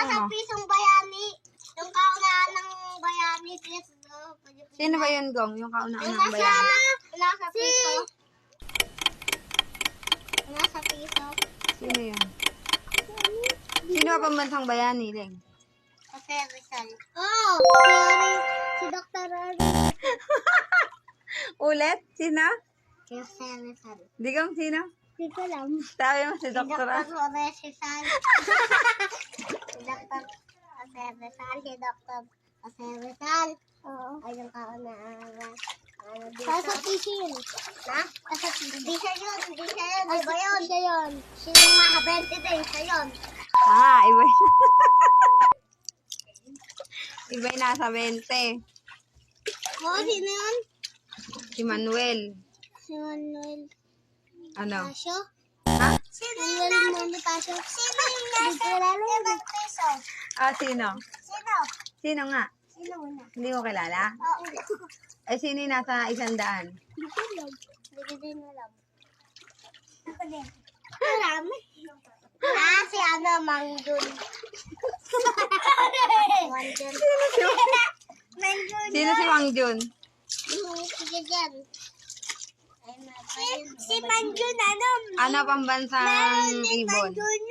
nasa pisong bayani. Yung kaunaan ng bayani. Sino ba yun, Gong? Yung kauna-unang Nasa, bayani? nasa piso. Nasa piso. Sino yun? Sino ba pambansang bayani, Leng? Jose Rizal. Oh, si Dr. Ari. Ulit? Sino? Jose Rizal. Di Gong, sino? Hindi ko alam. Sabi mo si Si Dr. Dr. Jose Rizal. Si Dr. Jose Rizal. Si Dr. Jose Rizal. Oo. Ay, yung kaunaan. Sa pisil. Ha? Hindi siya yun. Hindi siya yun. Iba yun. Siya yun. Sino mga 20 din? Siya yun. Ah, iba yun. Iba yung nasa 20. Oo, sino yun? Si Manuel. Si Manuel Ano? Pasio. Ha? Sino yung nasa Pasio? Sino yung nasa 5 peso? Ah, sino? Sino? Sino nga? Sino muna? Hindi ko kilala? Oo. Eh, sino yung nasa 100? Hindi ko alam. Hindi ko din alam. Ako din. Marami. Ah, si ano, Mangjun. Mangjun. Mangjun. Sino si Wang Jun? Sige dyan. Si Mangjun, ano? Ano pambansang ibon? Mangjun